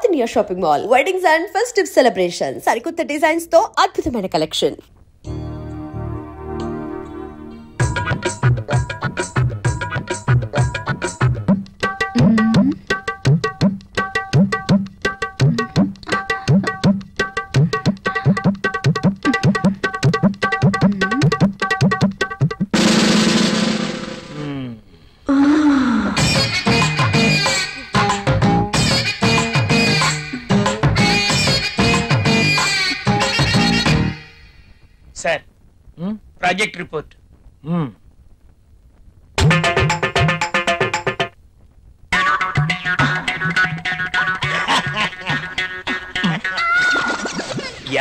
North India shopping mall. Weddings and festive celebration, సరికొత్త designs తో అద్భుతమైన కలెక్షన్. Sir, project report.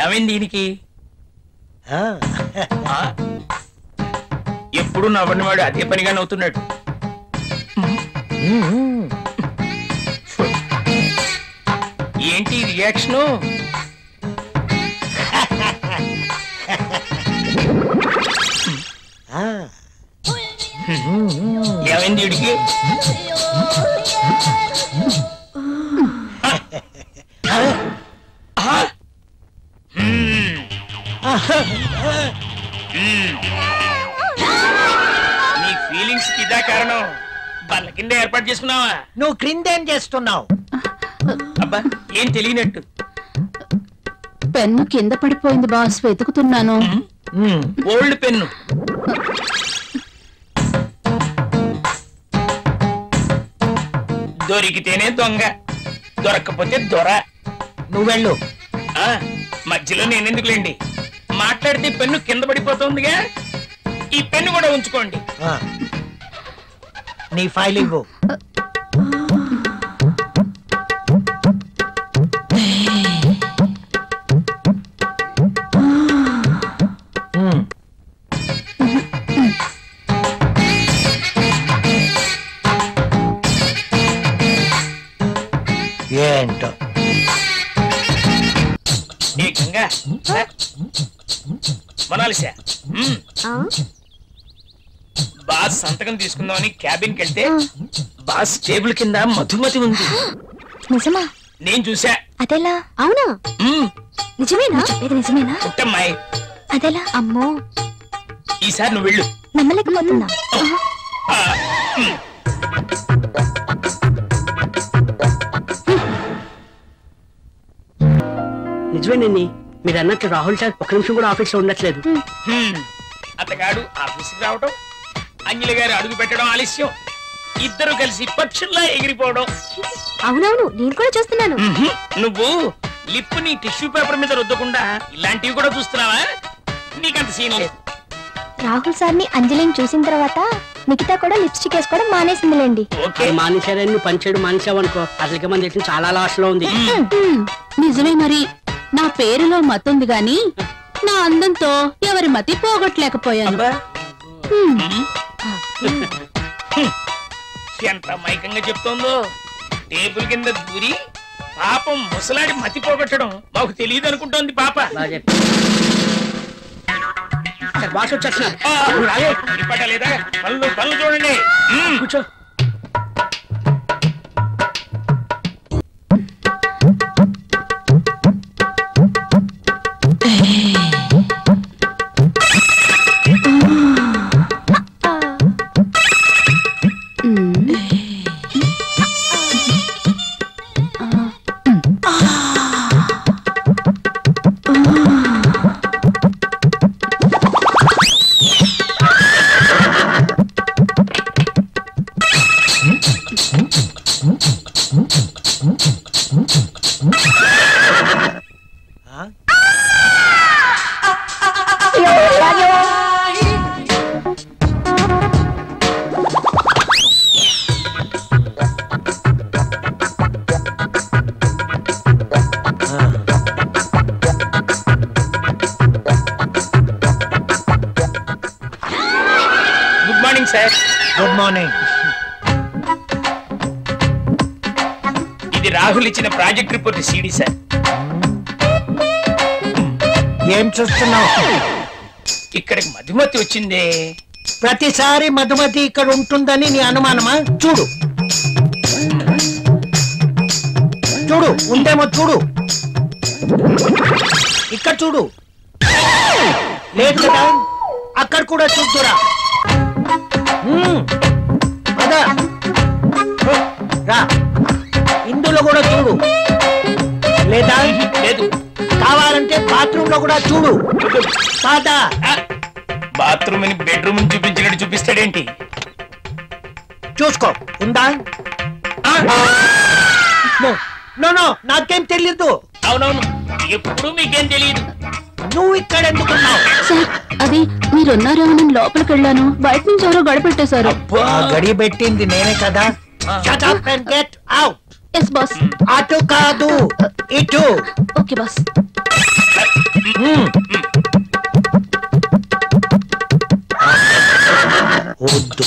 ఏమైంది దీనికి? ఎప్పుడు నవ్వని వాడు అదే పనిగా నవ్వుతున్నాడు. ఏంటి రియాక్షను? ఏమైంది వీడికి? నీ ఫీలింగ్స్ కి ఇదా కారణం? వాళ్ళ కింద ఏర్పాటు చేసుకున్నావా? నువ్వు క్రిందేం చేస్తున్నావు? అబ్బా, ఏం తెలియనట్టు. పెన్ను కింద పడిపోయింది బాస్, వెతుకుతున్నాను. Old pen. దొరికితేనే దొంగ, దొరక్కపోతే దొర. నువ్వెళ్ళు. మధ్యలో నేనెందుకులేండి, మాట్లాడితే పెన్ను కింద పడిపోతుందిగా. ఈ పెన్ను కూడా ఉంచుకోండి. నీ ఫైల్ ఇవ్వు. ఏంటో మనాలిసా, బాస్ సంతకం తీసుకుందామని క్యాబిన్కి వెళ్తే బాస్ టేబుల్ కింద మధుమతి ఉంది. నిజమా? నేను చూసా. అదెలా? అవునా? నిజమేనా? నిజమేనా? పుట్టమ్మాయి. అదెలా? అమ్మో, ఈసారి నువ్వు వెళ్ళు. నమ్మలేకపోతున్నా. నిజమేనండి, మీరు అన్నట్లు రాహుల్ సార్ ఒక్క నిమిషం కూడా ఆఫీస్ లో ఉండట్లేదు. అతగాడు ఆఫీస్కి రావడం, అంజలి గారు అడుగు పెట్టడం ఆలస్యం, ఇద్దరు కలిసి పక్షుల్లా ఎగిరిపోవడం. అవునవును, నేను కూడా చూస్తున్నాను. నువ్వు లిప్ ని టిష్యూ పేపర్ మీద రుద్దకుండా ఇలాంటివి కూడా చూస్తున్నావా? నీకంత సీన్ లేదు. రాహుల్ సార్ ని అంజలిని చూసిన తర్వాత నిఖిత కూడా లిప్స్టిక్ వేసుకోవడం మానేసిందిలేండి. మానేశారని పనిచేయడం మానేసావనుకో, అసలుకే మన దేశం చాలా లాస్ లో ఉంది. నిజమే, మరి నా పేరులో మతుంది గాని నా అందంతో ఎవరి మతి పోగొట్టలేకపోయాను. ఎంత మైకంగా చెప్తోందో. టేబుల్ కింద దూరి పాపం ముసలాడి మతి పోగొట్టడం మాకు తెలియదు అనుకుంటోంది పాప. బాస్ వచ్చేస్తున్నారు. లేదా పనులు చూడండి. కూర్చో. Good morning. ఇది రాహుల్ ఇచ్చిన ప్రాజెక్ట్ రిపోర్ట్ సీడీ సార్. ఏం చూస్తున్నావు? ఇక్కడికి మధుమతి వచ్చిందే. ప్రతిసారి మధుమతి ఇక్కడ ఉంటుందని నీ అనుమానమా? చూడు. చూడు ఉందేమో చూడు. ఇక్కడ చూడు. లేదు కదా, అక్కడ కూడా చూద్దురా. అదా రా, ఇందులో కూడా చూడు. లేదా లేదు. కావాలంటే బాత్రూమ్ లో కూడా చూడు. కాదా? బాత్రూమ్ ని బెడ్రూమ్ చూపించినట్టు చూపిస్తాడేంటి? చూసుకో ఉందా? నో నో, నాకేం తెలీదు. అవునవును, ఎప్పుడు మీకేం తెలియదు. నువ్వు ఇక్కడ ఎందుకున్నావు? సార్ అది మీరున్నారేమో నేను లోపలికి వెళ్ళాను, బయట నుంచి ఎవరో గడిపెట్టేశారు. గడి పెట్టింది నేనే కదా. Shut up and get out. Yes boss. అటు కాదు, ఇటు. Okay boss. వద్దు.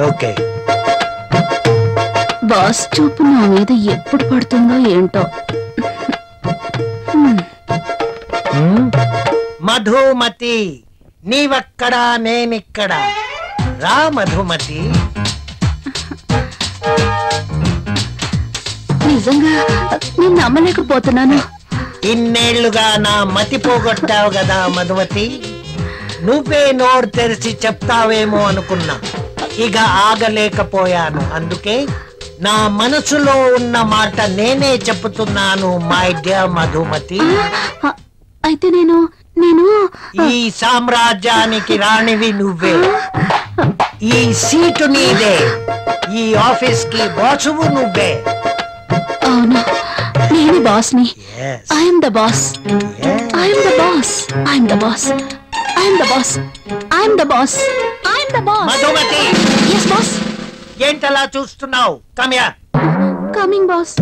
ఓకే. బాస్ చూపు నా మీద ఎప్పుడు పడుతుందో ఏంటో. మధుమతి, నీవక్కడా నేనిక్కడ. రా మధుమతి. నిజంగా నేను నమ్మలేకపోతున్నాను. ఇన్నేళ్లుగా నా మతి పోగొట్టావు కదా మధుమతి. నువ్వే నోరు తెరిచి చెప్తావేమో అనుకున్నా, ఇక ఆగలేకపోయాను. అందుకే నా మనసులో ఉన్న మాట నేనే చెప్తున్నాను మై డియర్ మధుమతి. అయితే నేను ఈ సామ్రాజ్యానికి రాణివి నువ్వే. ఈ సీటు నీదే. ఈ ఆఫీస్ కి బాసువు నువ్వే. అవును, నేను బాస్ని. Yes. I'm the boss. I'm the boss. I'm the boss. I'm the boss. I'm the boss. I'm the boss. Madhumati, yes boss. ఏంటలా చూస్తున్నావు? Come here. Coming boss.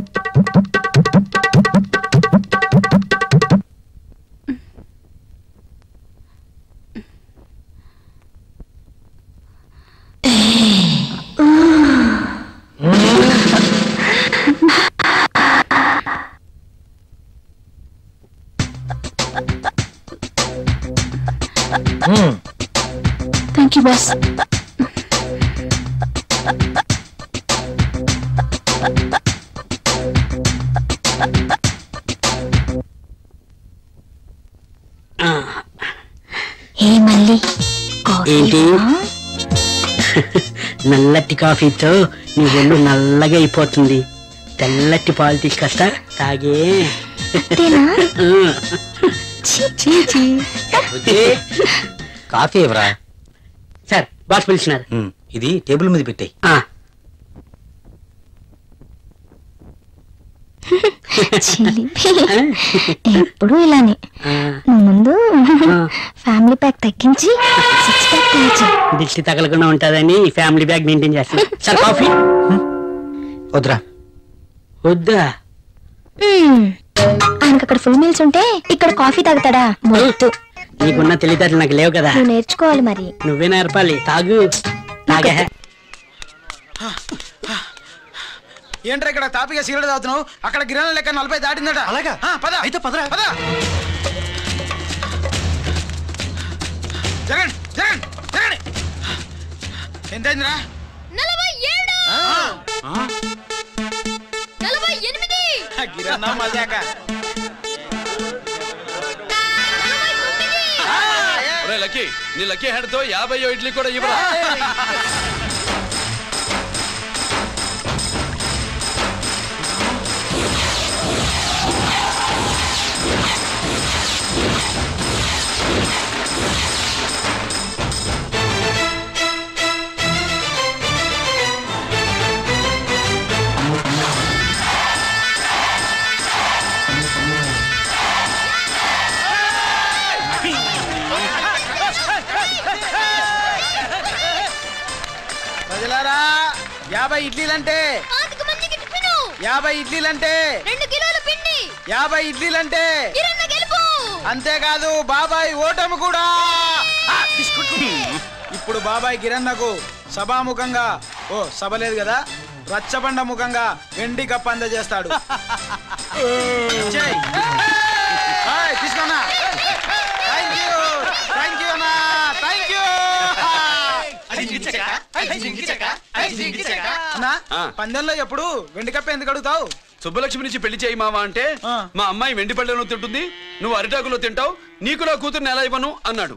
Thank you boss. ఏ మళ్ళీ ఏంటి నల్లటి కాఫీతో నీ ఒళ్ళు నల్లగా అయిపోతుంది. తెల్లటి పాలు తీసుకొస్తా, తాగే. కాఫీ ఎవరా? Sir boss పిలిచినారు. ఇది టేబుల్ మీద పెట్టాయి. ఎప్పుడు ఇలానే. ముందు ఫ్యామిలీ ప్యాక్ తగ్గించి 6 ప్యాక్ తెచ్చు. దిష్టి తగలకుండా ఉంటుందని ఫ్యామిలీ బ్యాగ్ మెయింటైన్ చేస్తాను. సార్ కాఫీ వద్దురా. వద్దా? ఆయనకు అక్కడ ఫుల్ మీల్స్ ఉంటే ఇక్కడ కాఫీ తాగుతాడా? మొద్దు. నీకున్న తెలివితేటలు నాకు లేవు కదా. నువ్వు నేర్చుకోవాలి మరి. నువ్వే నేర్పాలి. తాగు. తాగే. ఏంట్రా ఇక్కడ తాపిగా సిగరెట్ తాగుతున్నావు? అక్కడ గిరాల లెక్క 40 దాటిందట. అలాగా? పద. అయితే పదరా. పద. జగన్ జగన్ జగన్ ఎంతైందిరా? 47. గిరన్నా మజాక. లక్కీ, నీ లక్కీ హ్యాండ్ తో 50 ఇడ్లీ కూడా ఇవ్వరా? ప్రజలారా, 50 ఇడ్లీలంటే 50 ఇడ్లీలంటే 2 కిలోల పిండి. 50 ఇడ్లీలంటే కిరణ్ గెలుపు. అంతేకాదు బాబాయ్ ఓటమి కూడా. ఇప్పుడు బాబాయ్ కిరణ్కు సభాముఖంగా, సభ లేదు కదా, రచ్చబండ ముఖంగా వెండి కప్పు అందజేస్తాడు. తీసుకోనా? థ్యాంక్ యూ అన్నా, థ్యాంక్ యూ. అన్నా పందెంలో ఎప్పుడు వెండి కప్ప ఎందుకు అడుగుతావు? సుబ్బలక్ష్మి నుంచి పెళ్లి చేయి మావా అంటే మా అమ్మాయి వెండి పళ్ళెలో తింటుంది, నువ్వు అరిటాకులో తింటావు, నీకు నా కూతుర్ని ఎలా ఇవ్వను అన్నాడు.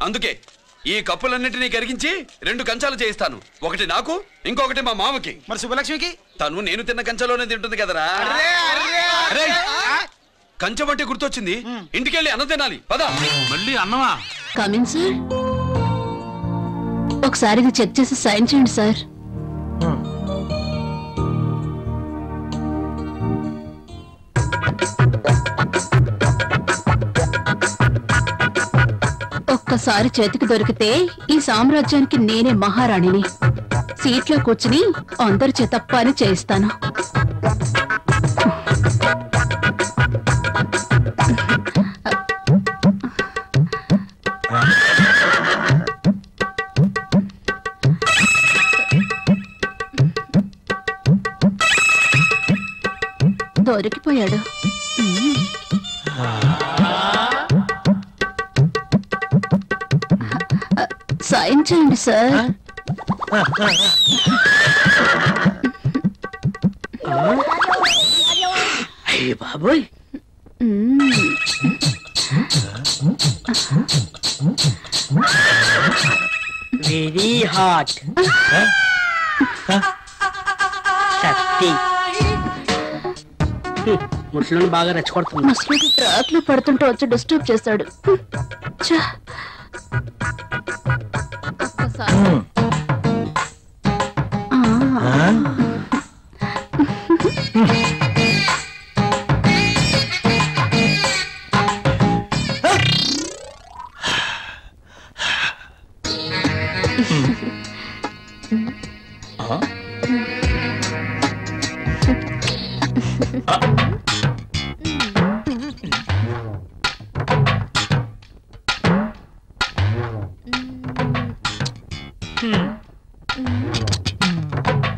అందుకే ఈ కప్పులన్నిటినీ కరిగించి 2 కంచాలు చేయిస్తాను. ఒకటి నాకు, ఇంకొకటి మా మామకి. మరి సుబ్బలక్ష్మికి? తను నేను తిన్న కంచలోనే తింటుంది కదరా. కంచం అంటే గుర్తొచ్చింది, ఇంటికెళ్ళి అన్నం తినాలి. పద. మళ్ళీ అన్నమా? Coming sir. ఒకసారి ఇది చెక్ చేసి సైన్ చేయండి సార్. ఒక్కసారి చేతికి దొరికితే ఈ సామ్రాజ్యానికి నేనే మహారాణిని. సీట్లో కూర్చుని అందరి చేత పని చేయిస్తాను. దొరికిపోయాడు. సైన్ చేయండి సార్. అయ్య బాబోయ్, వెరీ హాట్. శక్తి ముసలిని బాగా రెచ్చగొడుతుంది. ముసలికి ట్రాక్ లో పడుతుంటే వచ్చి డిస్టర్బ్ చేశాడు.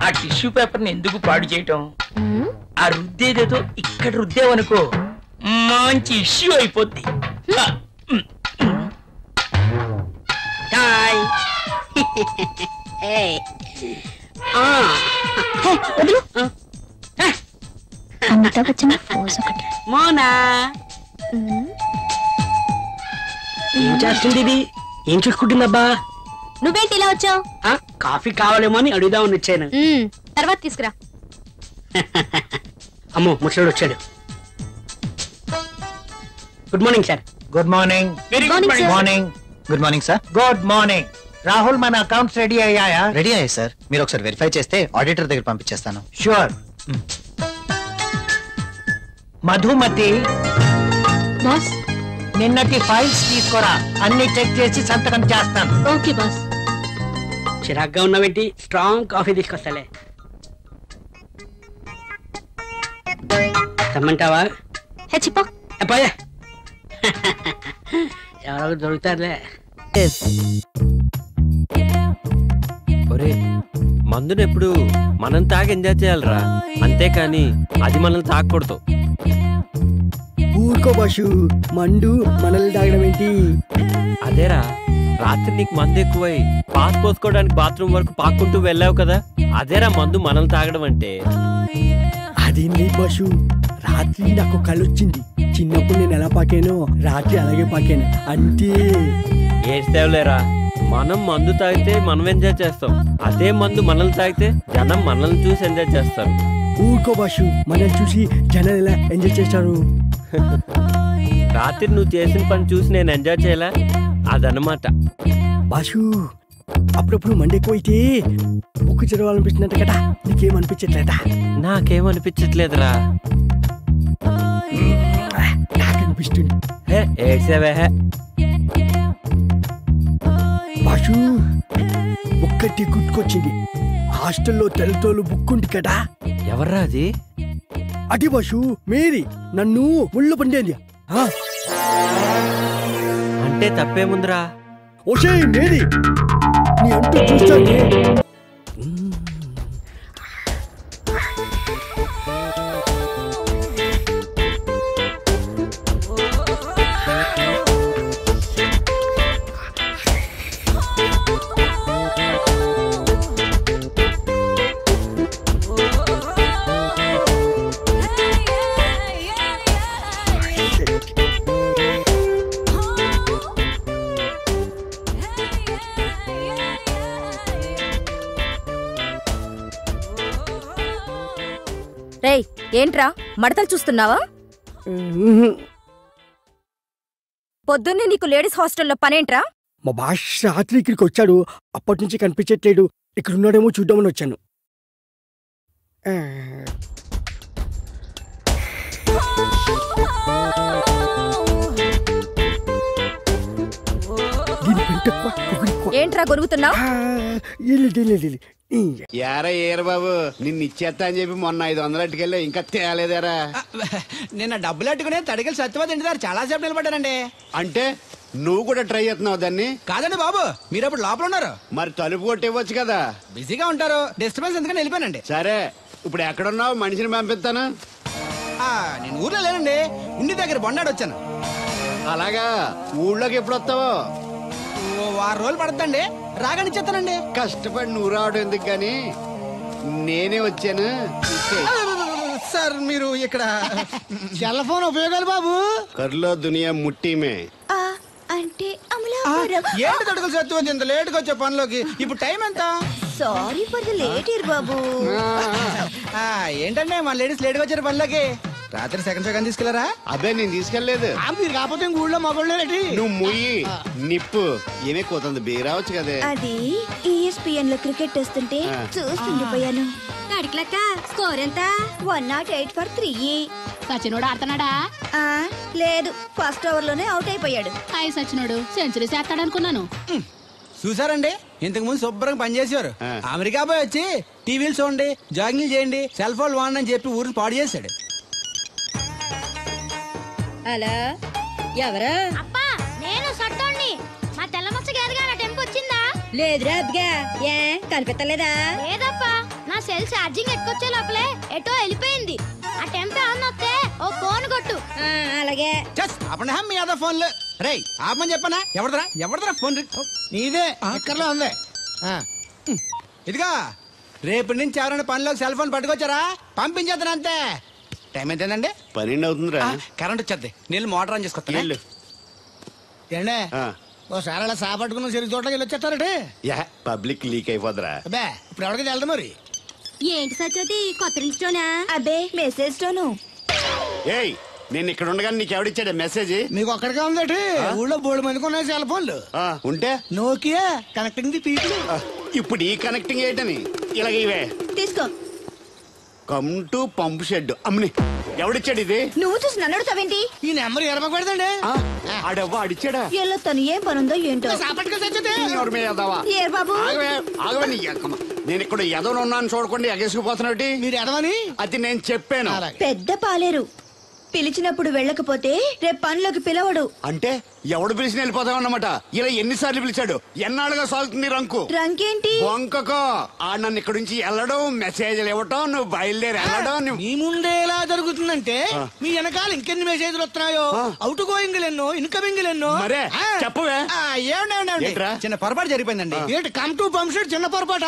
ఆ టిష్యూ పేపర్ ని ఎందుకు పాడు చేయటం? ఆ రుద్దేదేదో ఇక్కడ రుద్దేవనుకో మంచి ఇష్యూ అయిపోద్ది. మోనా ఏం చేస్తుంది ఇది? ఏం చూసుకుంటుందబ్బా? నువ్వేంటి ఇలా వచ్చావు? కాఫీ కావాలేమో అని అడుగుదామని వచ్చాను. తర్వాత తీసుకురా. అమ్మో ముసడు వచ్చాడు. Good morning sir. Good morning. Very Morning, good sir. Morning. Good morning sir. Good morning. Rahul, మన అకౌంట్స్ రెడీ అయ్యాయా? రెడీ అయ్యాయి సార్. మీరు ఒకసారి వెరిఫై చేస్తే ఆడిటర్ దగ్గర పంపించేస్తాను. షూర్. మధుమతి, బాస్. నిన్నటి ఫైల్స్ తీసుకురా, అన్ని చెక్ చేసి సంతకం చేస్తాను. Okay boss. చిరాగ్గా ఉన్నావేంటి? Strong coffee తీసుకొస్తాలే. తెమ్మంటావా? హెచ్చిపో. పోయా, ఎవరో దొరుకుతారులే. ఒరే, మందును ఎప్పుడు మనం తాగి ఎంజాయ్ చేయాలరా, అంతేకాని అది మనల్ని తాగకూడదు. ఊరుకో బాషు, మండు మనల్ని తాగడం ఏంటి? అదేరా, రాత్రి నీకు మందు ఎక్కువై పాస్ పోసుకోవడానికి బాత్రూమ్ వరకు పాక్కుంటూ వెళ్ళావు కదా, అదేరా మందు మనల్ని తాగడం అంటే. అదేంటి బాషు, రాత్రి నాకు కళ్ళొచ్చింది. చిన్నప్పుడు నేను ఎలా పాకానో రాత్రి అలాగే పాకాను అంతే. ఏడ్చేవలేరా, మనం మందు తాగితే మనం ఎంజాయ్ చేస్తాం, అదే మందు మనల్ని తాగితే జనం మనల్ని చూసి ఎంజాయ్ చేస్తారు. ఊరుకో బాషు, మనల్ని చూసి జనాలు ఎలా ఎంజాయ్ చేస్తారు? రాత్రి నువ్వు చేసిన పని చూసి నేను ఎంజాయ్ చేయలే, అదనమాట. బాషు, అప్పుడప్పుడు మండెక్కువైతే బుక్కు చదవాలనిపిస్తున్నట్టు కదా, నీకేమనిపించట్లేదా? నాకేమనిపించట్లేదురా. నాకు అనిపిస్తుంది. ఏడ్సేవే. బాషు, ఒక్కటి గుర్తుకొచ్చింది. హాస్టల్లో తెల్లతోలు బుక్ ఉంది కదా. ఎవర్రా అది? అది బాషు, మేరీ నన్ను ముళ్ళు పండేది. అంటే తప్పేముందిరా? ఓషే మేరీ, నీ అంటూ చూస్తానే. రేయ్ ఏంట్రా మడతలు చూస్తున్నావా? పొద్దున్నే నీకు లేడీస్ హాస్టల్లో పనేంట్రా? మా భాష రాత్రి ఇక్కడికి వచ్చాడు, అప్పటి నుంచి కనిపించట్లేడు. ఇక్కడ ఉన్నాడేమో చూద్దామని వచ్చాను. ఏంట్రా గొరుగుతున్నావు? యారా ఏరు బాబు, నిన్ను ఇచ్చేస్తా అని చెప్పి మొన్న 500 అట్టుకెళ్ళి ఇంకా తేలేదారా? నిన్న డబ్బులు అట్టుకునే తడికెళ్ళి సత్యవతి ఇంటి దగ్గర చాలా సేపు నిలబడ్డానండి. అంటే నువ్వు కూడా ట్రై చేస్తున్నావు దాన్ని? కాదండి బాబు, మీరు అప్పుడు లోపల ఉన్నారు. మరి తలుపు కొట్టివ్వచ్చు కదా. బిజీగా ఉంటారు, డిస్టర్బెన్స్ ఎందుకని వెళ్ళిపోయానండి. సరే, ఇప్పుడు ఎక్కడున్నావు? మనిషిని పంపిస్తాను. నేను ఊర్లో లేనండి, ఇంటి దగ్గర బొండాడు వచ్చాను. అలాగా, ఊళ్ళోకి ఎప్పుడు వస్తావో? 6 రోజులు పడుతుందండి, రాగానే చెప్తానండి. కష్టపడి నువ్వు రావడం ఎందుకు గాని నేనే వచ్చాను. సార్ మీరు ఇక్కడ సెల్ ఫోన్ ఉపయోగాలు బాబు? కర్లో దునియా ముట్టిమే అంటే ఏంటి తడుకులు సత్యవతి ఇంత లేటుగా వచ్చే పనిలోకి? ఇప్పుడు టైం ఎంత? Sorry for the late year బాబు. ఏంటంటే మన లేడీస్ లేటుగా వచ్చారు పనిలోకి. రాత్రి సెకండ్ సెకండ్ తీసుకెళ్లారా? అదే నేను తీసుకెళ్లేదు. మీరు కాకపోతే ఊళ్ళో మగోళ్ళేటి. నువ్వు ముయ్యి నిప్పు ఏమే కోతుంది బీరావచ్చు కదే. అది ESPN లో క్రికెట్ వస్తుంటే చూస్తుండిపోయాను. స్కోర్ ఎంత? 108 for 3. సచినోడు ఆడుతున్నాడా? లేదు, ఫస్ట్ ఓవర్ లోనే అవుట్ అయిపోయాడు. సచినోడు సెంచరీ చేస్తాడనుకున్నాను. చూసారండి, ఇంతకు ముందు శుభ్రంగా పనిచేసేవారు. అమెరికా పోయి వచ్చి టీవీలు చూడండి, జాగింగ్ చేయండి, సెల్ ఫోన్ వాడండి అని చెప్పి ఊరిని పాడు చేశాడు. అలా ఎవరా? అప్పా, నేను సట్టోణ్ణి. మా తెల్లమచ్చ గారిగా నా టెంపు వచ్చిందా? లేదురా అబ్బగా, ఏ కనిపెట్టలేదా? లేదప్పా, నా సెల్ ఛార్జింగ్ ఎక్కువచ్చే లోపలే ఎటో వెళ్ళిపోయింది. ఆ టెంపే అన్నొస్తే ఓ ఫోన్ కొట్టు. అలాగే. అప్పుడు మీ అదో ఫోన్లు రే ఆపమని చెప్పనా? ఎవడదరా ఫోన్? నీదే ఎక్కర్లో ఉంది. ఇదిగా రేపటి నుంచి ఎవరైనా పనిలోకి సెల్ ఫోన్ పట్టుకొచ్చారా పంపించేద్దాను అంతే. టైం ఎంతేనండి? 12 అవుతుందిరా. కరెంట్ వచ్చేది, నీళ్ళు మోటార్ ఆన్ చేసుకొస్తాను. ఏండే ఓసారి అలా సాపట్టుకున్న సరి చోట్లకి వెళ్ళి వచ్చేస్తారంటే పబ్లిక్ లీక్ అయిపోద్రా. అబ్బే ఇప్పుడు ఎవరికి వెళ్తా మరి? ఏంటి సత్యవతి, కొత్త రిజిస్టోనా? అబ్బే మెసేజ్ తోను. ఏయ్, నేను ఇక్కడ ఉండగానే నీకు ఎవడిచ్చాడు మెసేజ్? మీకు ఒక్కడికే ఉందటి? ఊళ్ళో 3 మందికి ఉన్నాయి సెల్ ఫోన్లు. ఉంటే నోకియా కనెక్టింగ్ ది పీపుల్. ఇప్పుడు ఈ కనెక్టింగ్ ఏంటని ఇలాగ ఇవే తీసుకో. Come to pump shed. అమ్మని ఎవడిచ్చాడు ఇది? నువ్వు చూసి నన్ను అడుగుతావేంటి? ఈ నెంబర్ ఎరమకు పెడతాండి. ఆడవ్వ అడిచాడా? ఎలా తను ఏం పనుందో ఏంటో. నేను ఇక్కడ ఎదవను ఉన్నాను చూడకుండా ఎగేసుకుపోతున్నట్టు. మీరు ఎదవని అది నేను చెప్పాను. పెద్ద పాలేరు పిలిచినప్పుడు వెళ్ళకపోతే రేపు పనిలోకి పిలవడు. అంటే ఎవడు పిలిచిన వెళ్ళిపోతావు అన్నమాట. ఇలా ఎన్నిసార్లు పిలిచాడు? ఎన్నాళ్ళుగా సాగుతుంది రంకు. రంకేంటి? వంకకో ఆ నన్ను ఇక్కడ నుంచి వెళ్ళడం, మెసేజ్లు ఇవ్వటం, నువ్వు బయలుదేరి వెళ్ళడం. మీ ముందే ఎలా జరుగుతుందంటే మీ వెనకాల ఇంకెన్ని మెసేజ్లు వస్తున్నాయో. అవుట్ గోయింగ్ ఎన్నో, ఇన్కమింగ్ ఎన్నో. మరే చెప్పవే. చిన్న పొరపాటు జరిగిపోయిందండి. ఏంటి కమ్ టు పంప్ షెడ్ చిన్న పొరపాట?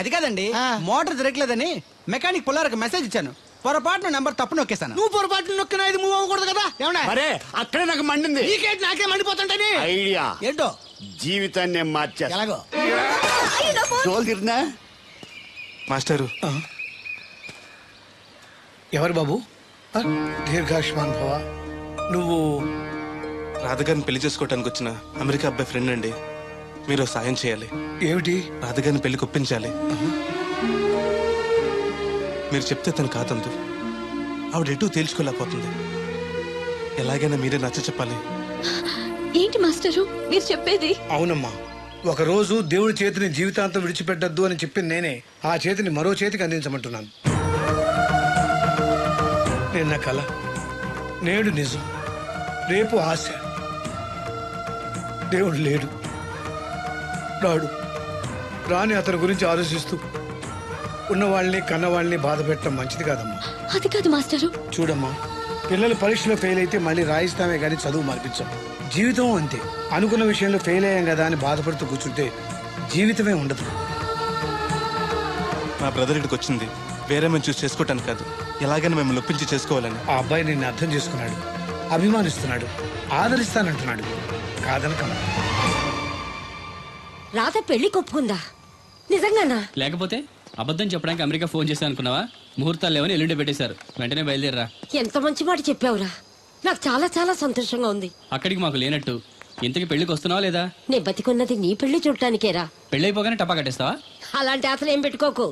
అది కాదండి, మోటార్ తిరగలేదని మెకానిక్ పుల్లారకు మెసేజ్ ఇచ్చాను. పొరపాటున నెంబర్ తప్పు నొక్కేస్తాను. నువ్వు పొరపాటు నొక్కినా ఇది మూవ్ అవ్వకూడదు కదా. ఏమన్నా అక్కడే నాకు మండింది. నీకేంటి? నాకే మండిపోతుంటది. ఐడియా ఏంటో జీవితాన్ని మార్చేస్తా. ఎలాగో తోలు తిరిగినా మాస్టరు. ఎవరు బాబు? దీర్ఘాయుష్మాన్ భవ. నువ్వు రాధగారిని పెళ్లి చేసుకోవటానికి వచ్చిన అమెరికా అబ్బాయి ఫ్రెండ్ అండి. మీరు సాయం చేయాలి. ఏమిటి? రాధగారిని పెళ్లి ఒప్పించాలి. మీరు చెప్తే తను కాదందు. ఆవిడ ఎటూ తేల్చుకోలేకపోతుంది. ఎలాగైనా మీరే నచ్చ చెప్పాలి. ఏంటి మాస్టరు మీరు చెప్పేది? అవునమ్మా, ఒకరోజు దేవుడి చేతిని జీవితాంతం విడిచిపెట్టద్దు అని చెప్పింది నేనే. ఆ చేతిని మరో చేతికి అందించమంటున్నాను. నిన్న కల, నేడు నిజం, రేపు ఆశ. దేవుడు లేడు, రాడు. రాని అతని గురించి ఆలోచిస్తూ ఉన్నవాళ్ళని కన్నవాళ్ళని బాధ పెట్టడం మంచిది కాదమ్మా. అది కాదు మాస్టరు. చూడమ్మా, పిల్లలు పరీక్షలో ఫెయిల్ అయితే మళ్ళీ రాయిస్తామే గానీ చదువు మార్పించాం. జీవితం అంతే. అనుకున్న విషయంలో ఫెయిల్ అయ్యాం కదా అని బాధపడుతూ కూర్చుంటే జీవితమే ఉండదు. మా బ్రదర్ ఇక్కడికి వచ్చింది వేరే మేము చూసి చేసుకోవటానికి కాదు, ఎలాగైనా మిమ్మల్ని ఒప్పించి చేసుకోవాలని. ఆ అబ్బాయి నిన్ను అర్థం చేసుకున్నాడు, అభిమానిస్తున్నాడు, ఆదరిస్తానంటున్నాడు. కాదనకమ్మా. రాత పెళ్లి కొప్పుకుందా? నిజంగానా? లేకపోతే అబద్ధం చెప్పడానికి అమెరికా ఫోన్ చేశాను అనుకున్నావా? ముహూర్తాలు లేవని ఎల్లుండి పెట్టేశారు. వెంటనే బయలుదేరరా. ఎంత మంచి మాట చెప్పావురా, నాకు చాలా చాలా సంతోషంగా ఉంది. అక్కడికి మాకు లేనట్టు ఇంతకి పెళ్లికి వస్తున్నావా లేదా? నే బతికున్నది నీ పెళ్లి చూడటానికేరా. పెళ్ళైపోగానే టపా కట్టేస్తావా? అలాంటి ఆశలు ఏం పెట్టుకోకు.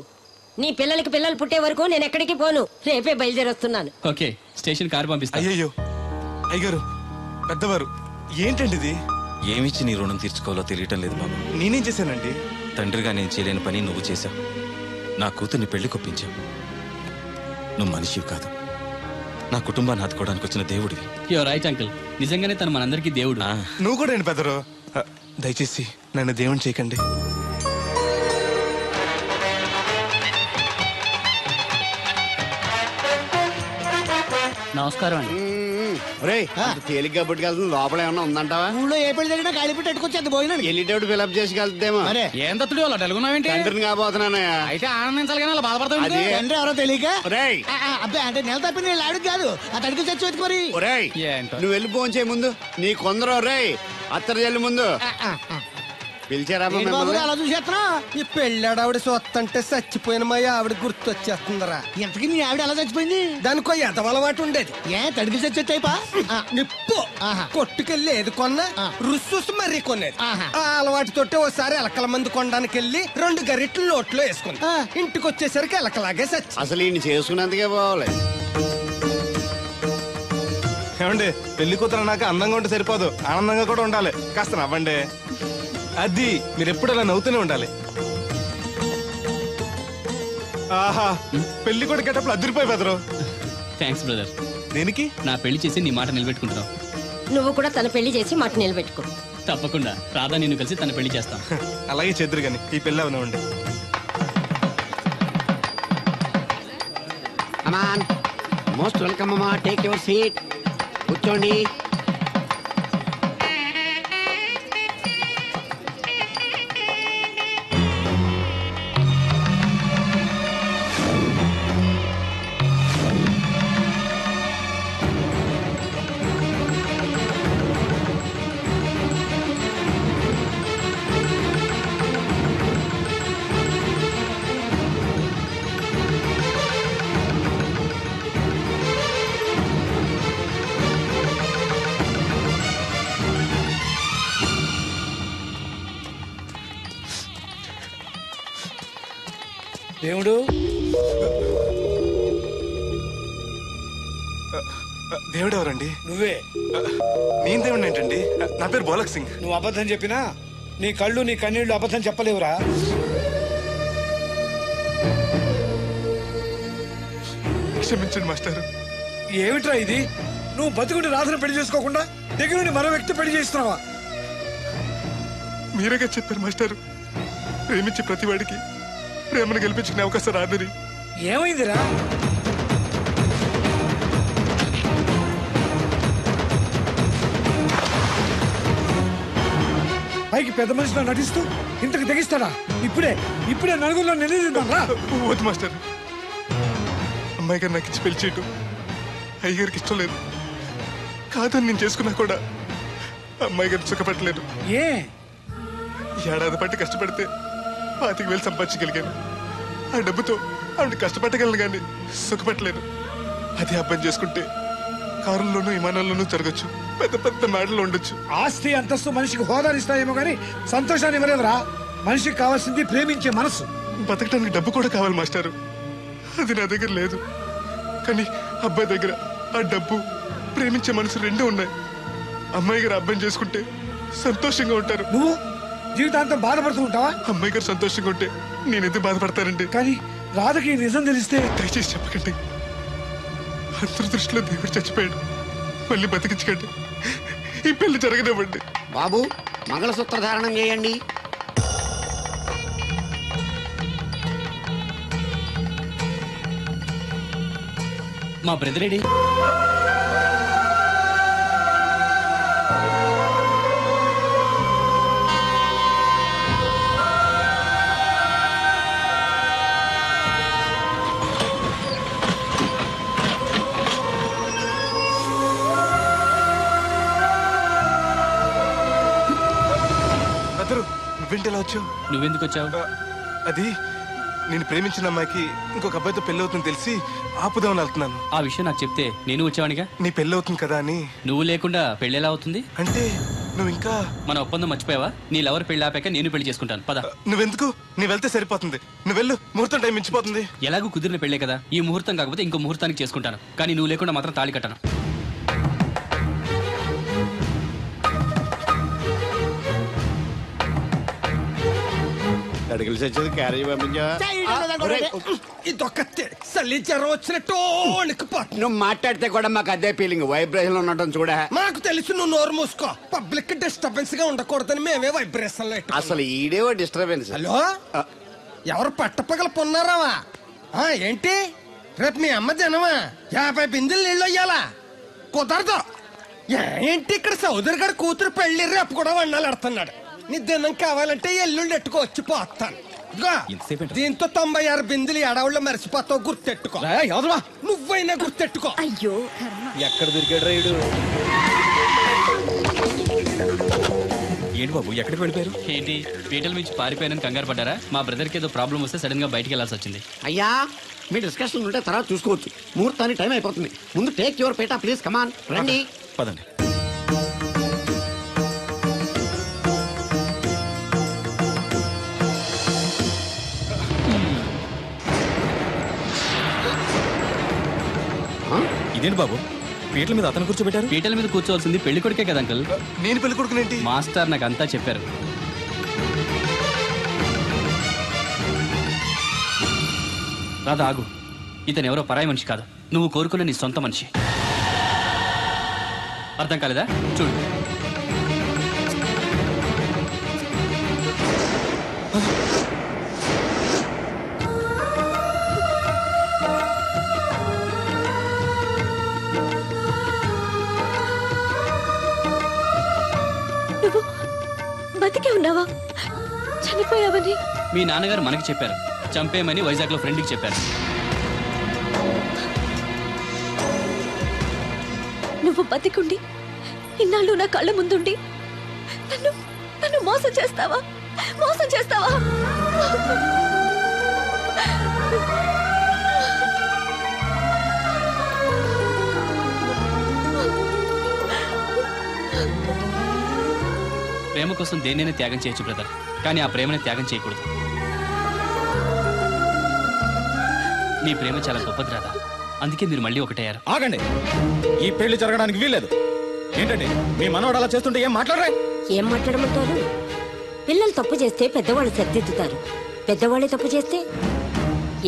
నీ పిల్లలకి పిల్లలు పుట్టే వరకు నేను ఎక్కడికి పోను. రేపే బయలుదేరొస్తున్నాను. ఓకే, స్టేషన్ కారు పంపిస్తా. అయ్యో అయ్యగారు, పెద్దవారు, ఏంటండి ఇది? ఏమిచ్చి నీ రుణం తీర్చుకోవాలో తెలియటం లేదు బాబు. నేనేం చేశానండి? తండ్రిగా నేను చేయలేని పని నువ్వు చేశావు. నా కూతుర్ని పెళ్లి కొప్పించావు. నువ్వు మనిషివి కాదు, నా కుటుంబాన్ని ఆదుకోవడానికి వచ్చిన దేవుడివి. యువర్ రైట్ అంకుల్, నిజంగానే తను మనందరికీ దేవుడు. నువ్వు కూడా ఏంటి పెద్దరు? దయచేసి నన్ను దేవుని చేయకండి. నమస్కారం అండి. తేలిగ్గా పుట్టుకెళ్తుంది, లోపల ఏమన్నా ఉందంటావా? ఊళ్ళో ఏ పెళ్లి జరిగినా కాళీ పెట్టి పెట్టుకొచ్చేది పోయినాడు. వెళ్ళేటప్పుడు ఫిలప్ చేసి వెళ్తేమో. ఏం తత్తుడు అలా తెలుగున్నావేంటి? తండ్రిని కాబోతున్నానయ్యా. అయితే ఆనందించాలి కానీ అలా బాధపడతావు. తండ్రి ఎవరో తెలియక అబ్బాయి అంటే నెల తప్పి నేను ఆవిడకి కాదు, ఆ తడికి చచ్చి వెతుకు మరి. నువ్వు వెళ్ళి ఫోన్ చేయ ముందు, నీ కొందరు రేయ్ అత్తరు చెల్లి ముందు పిలిచారా? అలా చూసేస్తున్నా. ఈ పెళ్ళాడు ఆవిడ సొత్తంటే చచ్చిపోయిన మా ఆవిడ గుర్తొచ్చేస్తుందరా. ఎంతకీ నీ ఆవిడ ఎలా చచ్చిపోయింది? దానికో ఎదవలవాటు ఉండేది. ఏ తడికి చచ్చేటైపా? నిప్పు కొట్టుకెళ్ళి ఏది కొన్నా రుస్సుస్ మరీ కొనేది. ఆ అలవాటుతోటే ఓసారి ఎలకల మందు కొనడానికి వెళ్ళి 2 గరిట్లు నోట్లో వేసుకుంది. ఇంటికి వచ్చేసరికి ఎలకలాగే చచ్చి. అసలు ఈయన చేసుకున్నందుకే పోవాలి. ఏమండి, పెళ్లి కూతురు నాకు అందంగా ఉంటే సరిపోదు, ఆనందంగా కూడా ఉండాలి. కాస్త నవ్వండి. అది మీరు ఎప్పుడు అలా నవ్వుతూనే ఉండాలి. ఆహా, పెళ్లి కూడా గెటప్పుడు అదిరిపోయి బెదరు. Thanks brother. దేనికి? నా పెళ్లి చేసి నీ మాట నిలబెట్టుకుంటున్నావు. నువ్వు కూడా తన పెళ్లి చేసి మాట నిలబెట్టుకో. తప్పకుండా రాధా నిన్ను కలిసి తన పెళ్లి చేస్తాం. అలాగే చెద్దరు గాని ఈ పెళ్లి అవనివ్వండి. అమాన్ మోస్ట్ వెల్కమ్ అమ్మా, టేక్ యువర్ సీట్, కూర్చోండి. దేవుడు దేవుడు ఎవరండి? నువ్వే. నేను దేవుడు ఏంటండి? నా పేరు బోలక్ సింగ్. నువ్వు అబద్ధం చెప్పినా నీ కళ్ళు నీ కన్నీళ్లు అబద్ధం చెప్పలేవురా. క్షమించండి మాస్టర్. ఏమిట్రా ఇది? నువ్వు బతుకుంటే రాధను పెళ్లి చేసుకోకుండా దగ్గర నుండి మరో వ్యక్తి పెళ్లి చేస్తున్నావా? మీరేగా చెప్పారు మాస్టర్, ప్రేమించే ప్రతివాడికి ప్రేమను గెలిపించుకునే అవకాశం రాదని. ఏమైందిరా? పైకి పెద్ద మనిషిలో నటిస్తూ ఇంతకు తెగిస్తాడా? ఇప్పుడే నలుగురిలో నిలదీద్దాం రా. వద్దు మాస్టర్, అమ్మాయి గారు నాకు ఇచ్చి పెళ్లి చేయటం అయ్యగారికి ఇష్టం లేదు. కాదని నేను చేసుకున్నా కూడా అమ్మాయి గారిని సుఖపెట్టలేదు. ఏ ఏడాది పట్టి కష్టపడితే 25,000 సంపాదించగలిగాను. ఆ డబ్బుతో ఆవిడ కష్టపట్టగలను కానీ సుఖపెట్టలేను. అదే అబ్బాయి చేసుకుంటే కారుల్లోనూ విమానాల్లోనూ జరగచ్చు, పెద్ద పెద్ద మేడలు ఉండొచ్చు. ఆస్తి అంతస్తు మనిషికి హోదానిస్తాయేమో కానీ సంతోషాన్ని ఇవ్వలేదురా. మనిషికి కావాల్సింది ప్రేమించే మనసు. బతకడానికి డబ్బు కూడా కావాలి మాస్టారు, అది నా దగ్గర లేదు. కానీ అబ్బాయి దగ్గర ఆ డబ్బు, ప్రేమించే మనసు రెండూ ఉన్నాయి. అమ్మాయి గారు అబ్బాయిని చేసుకుంటే సంతోషంగా ఉంటారు. నువ్వు జీవితాంతం బాధపడుతూ ఉంటావా? అమ్మాయి గారు సంతోషంగా ఉంటే నేనెందుకు బాధపడతానండి? కానీ రాధకి నిజం తెలిస్తే. దయచేసి చెప్పకండి. అందరి దృష్టిలో దేవుడు చచ్చిపోయాడు, మళ్ళీ బతికించకండి. ఈ పెళ్లి జరగనివ్వండి. బాబు, మంగళసూత్ర ధారణం చేయండి. మా బ్రదర్ ఏడి? నువ్వేంటి ఎలా వచ్చావు? నువ్వెందుకు వచ్చావు? అది నేను ప్రేమించిన అమ్మాయికి ఇంకొక అబ్బాయితో పెళ్లి అవుతుందని తెలిసి ఆపుదామని వెళ్తున్నాను. ఆ విషయం నాకు చెప్తే నేను వచ్చేవాడిగా. నీ పెళ్లి అవుతుంది కదా అని. నువ్వు లేకుండా పెళ్లి ఎలా అవుతుంది? అంటే నువ్వు ఇంకా మన ఒప్పందం మర్చిపోయావా? నీ లవర్ పెళ్లి ఆపాక నేను పెళ్లి చేసుకుంటాను. పద. నువ్వెందుకు? నువ్వు వెళ్తే సరిపోతుంది. నువ్వు వెళ్ళు, ముహూర్తం టైం మించిపోతుంది. ఎలాగూ కుదిరిన పెళ్లే కదా, ఈ ముహూర్తం కాకపోతే ఇంకో ముహూర్తానికి చేసుకుంటాను. కానీ నువ్వు లేకుండా మాత్రం తాళి కట్టను. క్యారేజ్ పంపించా. నువ్వు మాట్లాడితే కూడా మాకు అదే ఫీలింగ్, వైబ్రేషన్ ఉండటం చూడ. మాకు తెలుసు, నువ్వు నోరు మూసుకో. పబ్లిక్ డిస్టర్బెన్స్ గా ఉండకూడదని మేమే వైబ్రేషన్ లో. అసలు ఈడేవో డిస్టర్బెన్స్. హలో, ఎవరు పట్టపగల పొన్నారావా? ఏంటి రేపు మీ అమ్మ జనమా 50 బిందెలు నీళ్ళు అయ్యాలా? కుదరదు. ఏంటి ఇక్కడ సౌదరి గారి కూతురు పెళ్లి రేపు కూడా వండాలి అడుతున్నాడు. నీ దినం కావాలంటే ఎల్లుండి ఎట్టుకోవచ్చు పోతాను. దీంతో 96 బిందులు ఎడవుల్లో మరిచిపోతావు, గుర్తెట్టుకో. నువ్వైనా గుర్తెట్టుకో. అయ్యో ఎక్కడ దొరికాడు రైడు? ఏంటి బాబు, ఎక్కడికి వెళ్ళిపోయారు? ఏంటి పీటల నుంచి పారిపోయానని కంగారు పడ్డారా? మా బ్రదర్కి ఏదో ప్రాబ్లం వస్తే సడన్ గా బయటికి వెళ్లాల్సి వచ్చింది. అయ్యా, మీ డిస్కషన్ ఉంటే తర్వాత చూసుకోవచ్చు. ముహూర్తానికి టైం అయిపోతుంది. ముందు టేక్ యువర్ పేటా ప్లీజ్. కమాన్ రండి. పదండి. ఇదేంటి బాబు, పీటల మీద అతను కూర్చోబెట్టారు? పీటల మీద కూర్చోవలసింది పెళ్లి కొడుకే కదా అంకల్. నేను పెళ్లి కొడుకునేంటి? మాస్టర్ నాకు అంతా చెప్పారు. రాదా ఆగు, ఇతను ఎవరో పరాయి మనిషి కాదు, నువ్వు కోరుకున్న నీ సొంత మనిషి. అర్థం కాలేదా? చూడు. నువ్వు బతికే ఉన్నావా? చనిపోయావని మీ నాన్నగారు మనకి చెప్పారు. చంపేయమని వైజాగ్ లో ఫ్రెండ్కి చెప్పారు. నువ్వు బతికుండి ఇన్నాళ్ళు నా కళ్ళ ముందుండి నన్ను మోసం చేస్తావా? మోసం చేస్తావా? ప్రేమ కోసం దేన్నైనా త్యాగం చేయొచ్చు బ్రదర్, కానీ ఆ ప్రేమని త్యాగం చేయకూడదు. నీ ప్రేమ చాలా గొప్పది రాదా, అందుకే మీరు మళ్ళీ ఒకటయ్యారు. ఆగండి, ఈ పెళ్లి జరగడానికి వీల్లేదు. ఏంటండి మీ మనవాడు అలా చేస్తుంటే ఏం మాట్లాడరా? ఏం మాట్లాడమంటారు? పిల్లలు తప్పు చేస్తే పెద్దవాళ్ళు సరిదిద్దుతారు, పెద్దవాళ్ళే తప్పు చేస్తే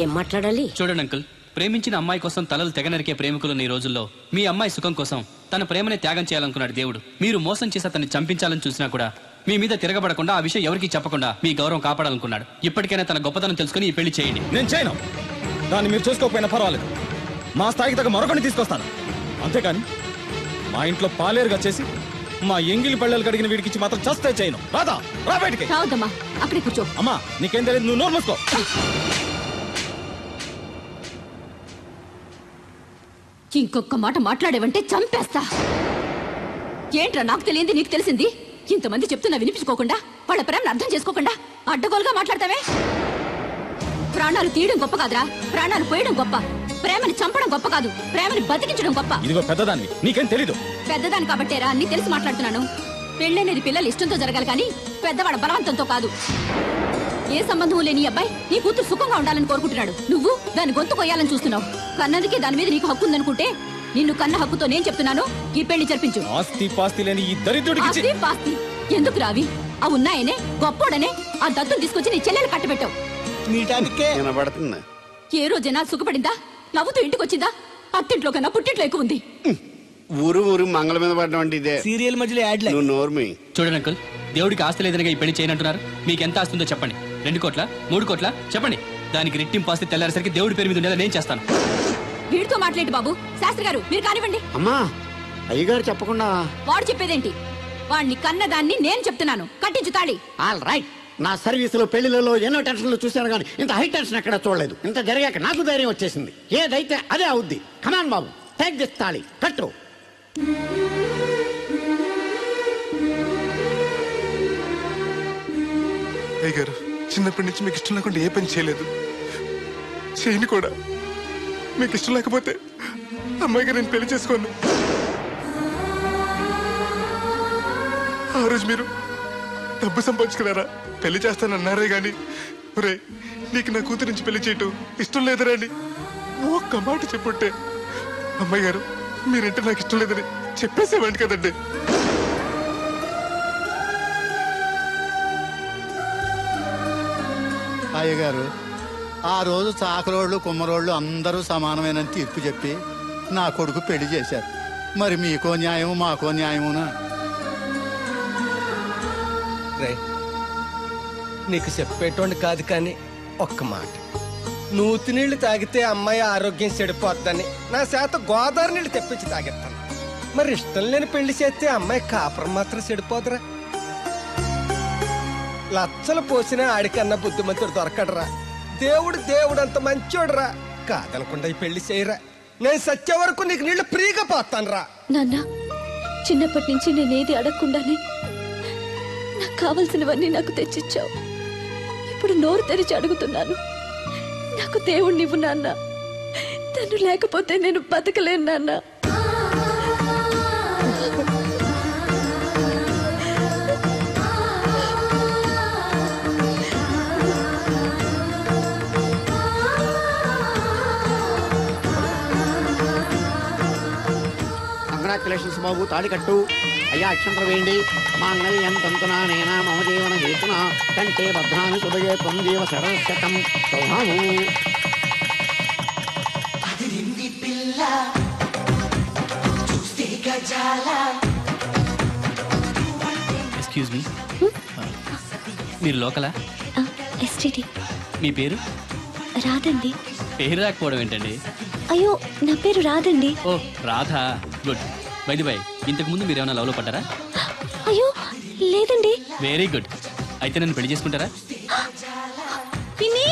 ఏం మాట్లాడాలి? చూడండి అంకుల్, ప్రేమించిన అమ్మాయి కోసం తలలు తెగనరికే ప్రేమికులు ఈ రోజుల్లో మీ అమ్మాయి సుఖం కోసం తన ప్రేమని త్యాగం చేయాలనుకున్నాడు దేవుడు. మీరు మోసం చేసి అతన్ని చంపించాలని చూసినా కూడా మీ మీద తిరగబడకుండా ఆ విషయం ఎవరికి చెప్పకుండా మీ గౌరవం కాపాడాలనుకున్నాడు. ఇప్పటికైనా తన గొప్పతనం తెలుసుకుని ఈ పెళ్లి చేయండి. నేను చేయను. దాన్ని మీరు చూసుకోకపోయినా పర్వాలేదు, మా స్థాయికి తగ్గ మరొకరిని తీసుకొస్తాను. అంతేకాని మా ఇంట్లో పాలేరుగా చేసి మా ఎంగిలి పళ్ళలు కడిగిన వీడికి మాత్రం చస్తే చేయను. రాదా, రా బయటికి. రావద్దమ్మా, అక్కడే కూర్చో. అమ్మా నీకేం తెలియదు, నువ్వు నోరు మూసుకో. ఇంకొక మాట మాట్లాడేవంటే చంపేస్తా. ఏంట్రా నాకు తెలియంది నీకు తెలిసింది? ఇంతమంది చెప్తున్నా వినిపించుకోకుండా, వాళ్ళ ప్రేమను అర్థం చేసుకోకుండా అడ్డగోలుగా మాట్లాడతావే. ప్రాణాలు తీయడం గొప్ప కాదురా, ప్రాణాలు పోయడం గొప్ప. ప్రేమని చంపడం గొప్ప కాదు, ప్రేమని బతికించడం గొప్ప. ఇదిగో పెద్దదాన్ని, నీకేం తెలీదు. పెద్దదాని కాబట్టేరా అన్ని తెలిసి మాట్లాడుతున్నాను. పెళ్ళనేది పిల్లలు ఇష్టంతో జరగాలి కానీ పెద్దవాడ బలవంతంతో కాదు. ఏ సంబంధం లేని అబ్బాయి నీ కూతురు సుఖంగా ఉండాలని కోరుకుంటున్నాడు. నువ్వు దాని గొంతు కొయ్యాలని చూస్తున్నావు. కన్నదికే దాని మీద నీకు హక్కు ఉందనుకుంటే నిన్ను కన్న హక్కుతో నేను చెప్తున్నాను, ఈ పెళ్లి జరిపించు. ఆస్తి పాస్తి లేని ఈ దరిద్రుడికి ఆస్తి పాస్తి ఎందుకు రావి? ఆ ఉన్నాయనే గొప్పోడనే ఆ దత్తును తీసుకొచ్చి నీ చెల్లెలు కట్టబెట్టావు. ఏ రోజైనా సుఖపడిందా? నవ్వుతూ ఇంటికి వచ్చిందా? అత్తింట్లో కన్నా పుట్టింట్లో ఎక్కువ ఉంది. ఊరు ఊరు మంగళ మీద పడడం అంటే ఇదే. సీరియల్ మధ్యలో యాడ్ నువ్వు నోర్మి. చూడండి అంకుల్, దేవుడికి ఆస్తి లేదనగా ఈ పెళ్లి చేయనంటున్నారు. మీకు ఎంత ఆస్తుందో చెప్పండి. 2 కోట్ల 3 కోట్ల చెప్పండి. దానికి రెట్టింపు ఆస్తి తెల్లారేసరికి దేవుడి పేరు మీద ఉండేలా నేను చేస్తాను. వీడితో మాట్లాడి బాబు. శాస్త్రి గారు మీరు కానివ్వండి. అమ్మా, అయ్యగారు చెప్పకుండా వాడు చెప్పేదేంటి? వాడిని కన్నదాన్ని నేను చెప్తున్నాను, కట్టించు తాళి. All right. నా సర్వీసులో పెళ్లిలలో ఎన్నో టెన్షన్లు చూశాను కానీ ఇంత హై టెన్షన్ ఎక్కడ చూడలేదు. ఇంత జరిగాక నాకు ధైర్యం వచ్చేసింది. ఏదైతే అదే అవుద్ది. కమాన్ బాబు, టేక్ దిస్ తాళి, కట్టు. అయ్యగారు, చిన్నప్పటి నుంచి మీకు ఇష్టం లేకుండా ఏ పని చేయలేదు. చేయను కూడా. మీకు ఇష్టం లేకపోతే అమ్మాయిగా నేను పెళ్లి చేసుకోను. ఆ రోజు మీరు డబ్బు సంపాదించుకున్నారా, పెళ్లి చేస్తానన్నారే గాని రే నీకు నా కూతురు నుంచి పెళ్లి చేయటం ఇష్టం లేదరా అని ఒక్క మాట చెప్పుంటే అమ్మాయి గారు మీరంటే నాకు ఇష్టం లేదని చెప్పేసేవాడి కదండి. అయ్యగారు ఆ రోజు చాకరోళ్ళు కుమ్మరోళ్ళు అందరూ సమానమైన తీర్పు చెప్పి నా కొడుకు పెళ్లి చేశారు. మరి మీకో న్యాయము మాకో న్యాయమునా? నీకు చెప్పేటోండి కాదు కానీ ఒక్క మాట, నూతి నీళ్లు తాగితే అమ్మాయి ఆరోగ్యం చెడిపోద్దని నా చేత గోదావరి నీళ్లు తెప్పించి తాగేస్తాను. మరి ఇష్టం లేని పెళ్లి చేస్తే అమ్మాయి కాపురం మాత్రం చెడిపోదురా? లచ్చలు పోసినా ఆడికన్నా బుద్ధిమంతుడు దొరకడరా. దేవుడు అంత మంచోడురా. కాదనకుండా ఈ పెళ్లి చేయరా. నేను సచ్చే వరకు నీకు నీళ్లు ఫ్రీగా పోతాను రా. నాన్న, చిన్నప్పటి నుంచి నేనేది అడగకుండానే నాకు కావలసినవన్నీ నాకు తెచ్చిచ్చావు. ఇప్పుడు నోరు తెరిచి అడుగుతున్నాను, నాకు దేవుడు నీవు నాన్న. తను లేకపోతే నేను బతకలేను నాన్న. కంగ్రాచులేషన్స్ బాబు, తాళి కట్టు. అయ్యా అక్షంతలు వేయండి. మాంగళ్యం తంతునా నేనా మమ జీవన హేతునా కంటే బద్ధాన్ని సుభగే పొందేవ సరస్యతం సౌభాము. ఎక్స్క్యూజ్ మీ, మీరు లోకలా? ఎస్టీడీ. మీ పేరు? రాదండి. పేరు రాకపోవడం ఏంటండి? అయ్యో, నా పేరు రాదండి. ఓ Radha, good. By the by, ఇంతకు ముందు మీరు ఏమైనా లవ్లో పడ్డారా? అయ్యో లేదండి. Very good. అయితే నన్ను పెళ్లి చేసుకుంటారా? పిన్ని,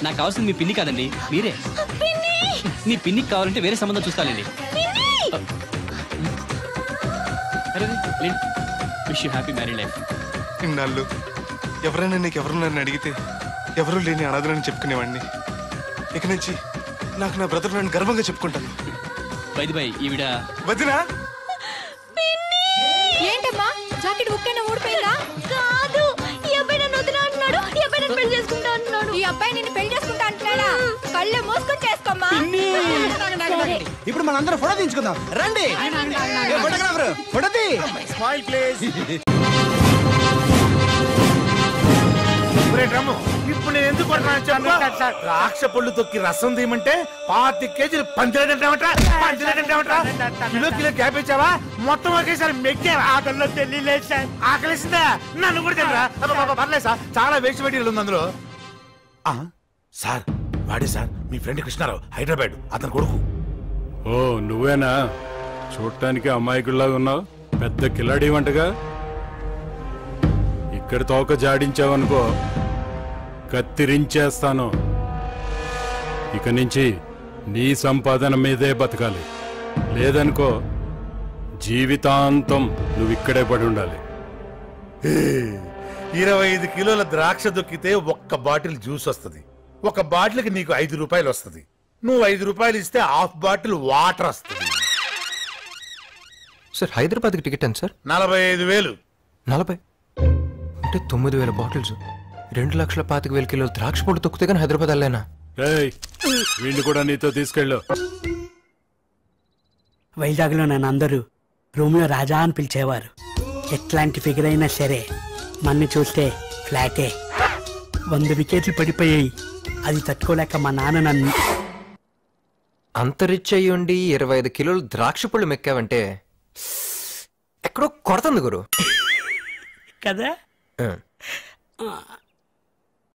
నాకు కావాల్సింది మీ పిన్ని కాదండి, మీరే. పిన్ని, మీ పిన్నికి కావాలంటే వేరే సంబంధం చూస్తానండి. Wish you happy marry life. ఇన్నాళ్ళు ఎవరైనా నీకు ఎవరున్నారని అడిగితే ఎవరూ లేని అనాథలని చెప్పుకునేవాడిని. ఇక నుంచి నాకు నా బ్రదర్ నన్ను గర్వంగా చెప్పుకుంటాను. బై ది బై, ఈవిడ వదినా. ఏంటమ్మా జాకెట్ ఉక్కైనా ఊడిపోయిందా? కాదు, ఈ అబ్బాయి నన్ను వదినా అంటున్నాడు. ఈ అబ్బాయి నన్ను పెళ్లి చేసుకుంటా అంటున్నాడు. ఈ అబ్బాయి నిన్ను పెళ్లి చేసుకుంటా అంటున్నాడా? కళ్ళు మూసుకొని చేసుకోమ్మా. ఇప్పుడు మనందరం ఫోటో తీయించుకుందాం రండి. ఫోటోగ్రాఫర్ ఫోటో తీ. Smile please. ఇప్పుడు నేను ఎందుకు ద్రాక్ష పళ్ళు తొక్కి రసం తీయమంటే 5 కేజీలు పంచలేదంటావట కిలో గ్యాప్ ఇచ్చావా? మొత్తం ఒకేసారి మెక్కావా? ఆకలిలో తెలియలేదు సార్. ఆకలిసిందా? నన్ను కూడా తెలియరా? పర్లేదు సార్, చాలా వేస్ట్ మెటీరియల్ ఉంది అందులో. సార్ వాడే సార్, మీ ఫ్రెండ్ కృష్ణారావు, హైదరాబాద్, అతని కొడుకు. ఓ నువ్వేనా? చూడటానికి అమాయకుల్లాగా ఉన్నావు, పెద్ద కిలాడి వంటగా. ఇక్కడ తోక జాడించావనుకో కత్తిరించేస్తాను. ఇక నుంచి నీ సంపాదన మీదే బతకాలి, లేదనుకో జీవితాంతం నువ్వు ఇక్కడే పడి ఉండాలి. 25 కిలోల ద్రాక్ష దొక్కితే 1 బాటిల్ జ్యూస్ వస్తుంది. 1 బాటిల్కి నీకు 5 రూపాయలు వస్తుంది. నువ్వు 5 రూపాయలు ఇస్తే 1/2 బాటిల్ వాటర్ వస్తుంది. సార్ హైదరాబాద్కి టికెట్ ఎంత సార్? 45,000. 40 అంటే 9,000 బాటిల్స్, 2,25,000 కిలోలు ద్రాక్ష పొడి తొక్కితే కానీ హైదరాబాద్ వెళ్ళేనా? వీళ్ళు కూడా నీతో తీసుకెళ్ళు. వైజాగ్లో నన్ను అందరూ రూమ్లో రాజా అని పిలిచేవారు. ఎట్లాంటి ఫిగర్ అయినా సరే మన్ని చూస్తే ఫ్లాటే. 100 వికెట్లు పడిపోయాయి. అది తట్టుకోలేక మా నాన్న నన్ను. అంత రిచ్ అయ్యుండి 25 కిలోలు ద్రాక్ష పళ్ళు మెక్కావంటే ఎక్కడో కొడుతుంది గురు కదా.